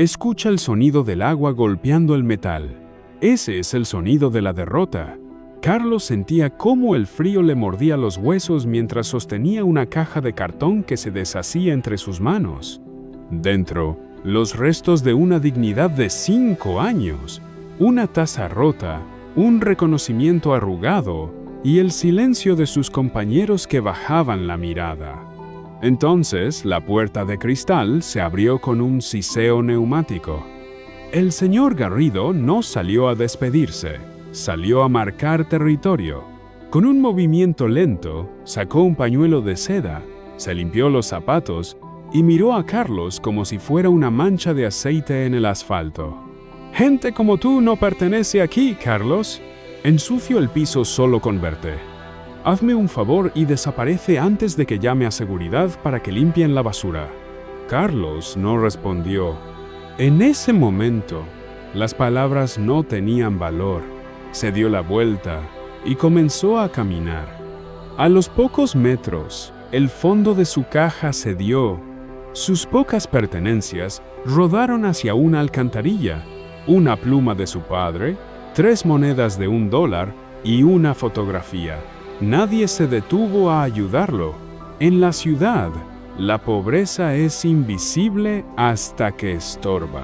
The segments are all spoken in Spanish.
Escucha el sonido del agua golpeando el metal. Ese es el sonido de la derrota. Carlos sentía cómo el frío le mordía los huesos mientras sostenía una caja de cartón que se deshacía entre sus manos. Dentro, los restos de una dignidad de 5 años, una taza rota, un reconocimiento arrugado y el silencio de sus compañeros que bajaban la mirada. Entonces, la puerta de cristal se abrió con un siseo neumático. El señor Garrido no salió a despedirse, salió a marcar territorio. Con un movimiento lento, sacó un pañuelo de seda, se limpió los zapatos y miró a Carlos como si fuera una mancha de aceite en el asfalto. «Gente como tú no pertenece aquí, Carlos. Ensucio el piso solo con verte. Hazme un favor y desaparece antes de que llame a seguridad para que limpien la basura». Carlos no respondió. En ese momento, las palabras no tenían valor. Se dio la vuelta y comenzó a caminar. A los pocos metros, el fondo de su caja cedió. Sus pocas pertenencias rodaron hacia una alcantarilla, una pluma de su padre, 3 monedas de $1 y una fotografía. Nadie se detuvo a ayudarlo. En la ciudad, la pobreza es invisible hasta que estorba.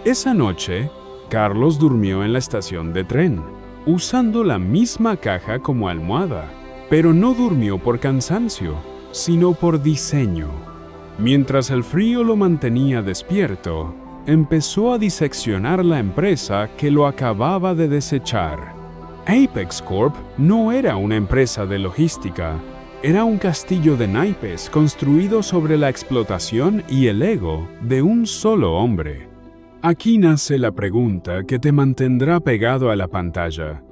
Esa noche, Carlos durmió en la estación de tren, usando la misma caja como almohada, pero no durmió por cansancio, sino por diseño. Mientras el frío lo mantenía despierto, empezó a diseccionar la empresa que lo acababa de desechar. Apex Corp no era una empresa de logística, era un castillo de naipes construido sobre la explotación y el ego de un solo hombre. Aquí nace la pregunta que te mantendrá pegado a la pantalla.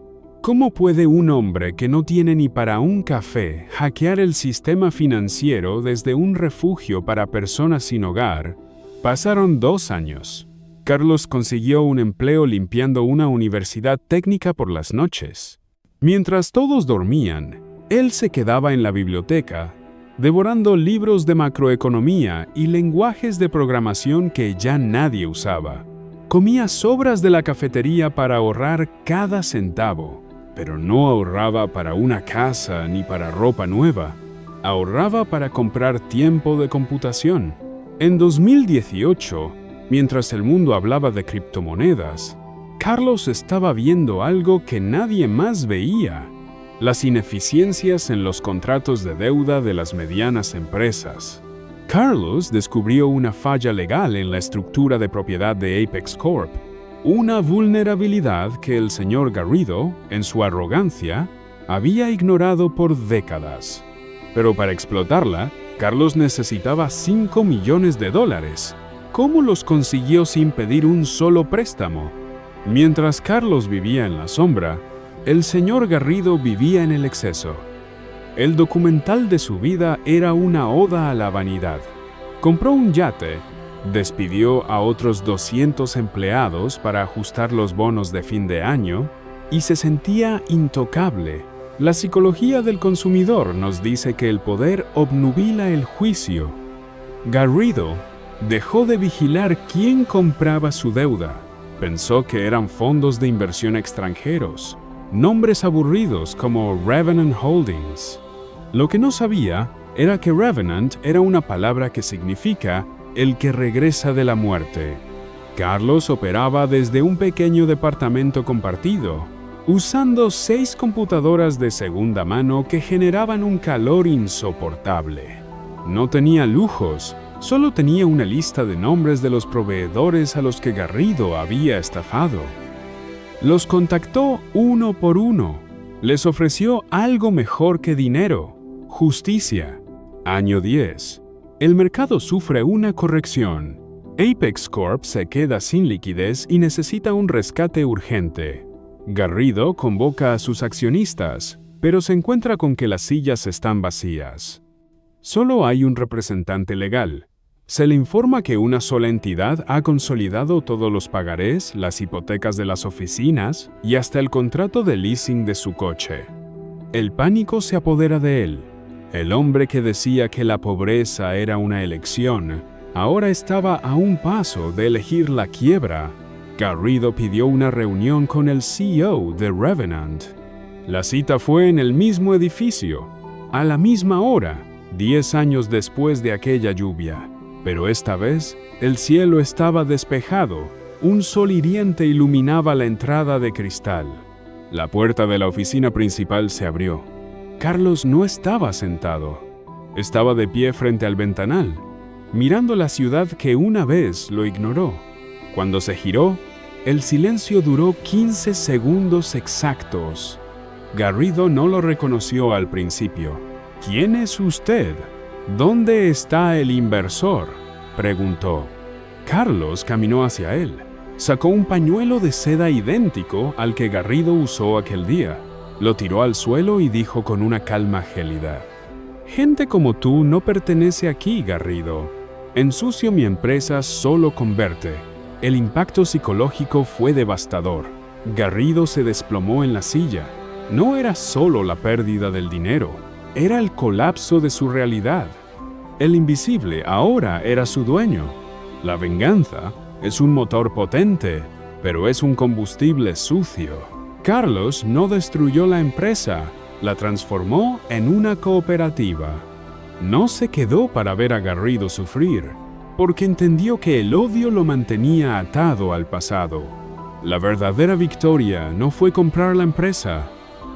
¿Cómo puede un hombre que no tiene ni para un café hackear el sistema financiero desde un refugio para personas sin hogar? Pasaron 2 años. Carlos consiguió un empleo limpiando una universidad técnica por las noches. Mientras todos dormían, él se quedaba en la biblioteca, devorando libros de macroeconomía y lenguajes de programación que ya nadie usaba. Comía sobras de la cafetería para ahorrar cada centavo, pero no ahorraba para una casa ni para ropa nueva. Ahorraba para comprar tiempo de computación. En 2018, mientras el mundo hablaba de criptomonedas, Carlos estaba viendo algo que nadie más veía: las ineficiencias en los contratos de deuda de las medianas empresas. Carlos descubrió una falla legal en la estructura de propiedad de Apex Corp, una vulnerabilidad que el señor Garrido, en su arrogancia, había ignorado por décadas. Pero para explotarla, Carlos necesitaba $5 millones. ¿Cómo los consiguió sin pedir un solo préstamo? Mientras Carlos vivía en la sombra, el señor Garrido vivía en el exceso. El documental de su vida era una oda a la vanidad. Compró un yate, despidió a otros 200 empleados para ajustar los bonos de fin de año y se sentía intocable. La psicología del consumidor nos dice que el poder obnubila el juicio. Garrido dejó de vigilar quién compraba su deuda. Pensó que eran fondos de inversión extranjeros, nombres aburridos como Revenant Holdings. Lo que no sabía era que Revenant era una palabra que significa el que regresa de la muerte. Carlos operaba desde un pequeño departamento compartido, usando 6 computadoras de segunda mano que generaban un calor insoportable. No tenía lujos, solo tenía una lista de nombres de los proveedores a los que Garrido había estafado. Los contactó uno por uno. Les ofreció algo mejor que dinero: justicia. Año 10. El mercado sufre una corrección. Apex Corp se queda sin liquidez y necesita un rescate urgente. Garrido convoca a sus accionistas, pero se encuentra con que las sillas están vacías. Solo hay un representante legal. Se le informa que una sola entidad ha consolidado todos los pagarés, las hipotecas de las oficinas y hasta el contrato de leasing de su coche. El pánico se apodera de él. El hombre que decía que la pobreza era una elección, Ahora estaba a un paso de elegir la quiebra. Garrido pidió una reunión con el CEO de Revenant. La cita fue en el mismo edificio, a la misma hora, 10 años después de aquella lluvia. Pero esta vez, el cielo estaba despejado. Un sol hiriente iluminaba la entrada de cristal. La puerta de la oficina principal se abrió. Carlos no estaba sentado. Estaba de pie frente al ventanal, mirando la ciudad que una vez lo ignoró. Cuando se giró, el silencio duró 15 segundos exactos. Garrido no lo reconoció al principio. ¿Quién es usted? ¿Dónde está el inversor?, preguntó. Carlos caminó hacia él. Sacó un pañuelo de seda idéntico al que Garrido usó aquel día. Lo tiró al suelo y dijo con una calma gélida: «Gente como tú no pertenece aquí, Garrido. Ensucio mi empresa solo con verte». El impacto psicológico fue devastador. Garrido se desplomó en la silla. No era solo la pérdida del dinero, era el colapso de su realidad. El invisible ahora era su dueño. La venganza es un motor potente, pero es un combustible sucio. Carlos no destruyó la empresa, la transformó en una cooperativa. No se quedó para ver a Garrido sufrir, porque entendió que el odio lo mantenía atado al pasado. La verdadera victoria no fue comprar la empresa,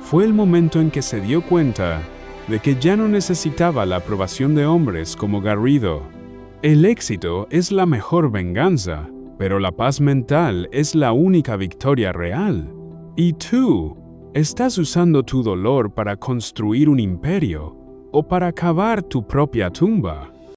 fue el momento en que se dio cuenta de que ya no necesitaba la aprobación de hombres como Garrido. El éxito es la mejor venganza, pero la paz mental es la única victoria real. ¿Y tú? ¿Estás usando tu dolor para construir un imperio o para cavar tu propia tumba?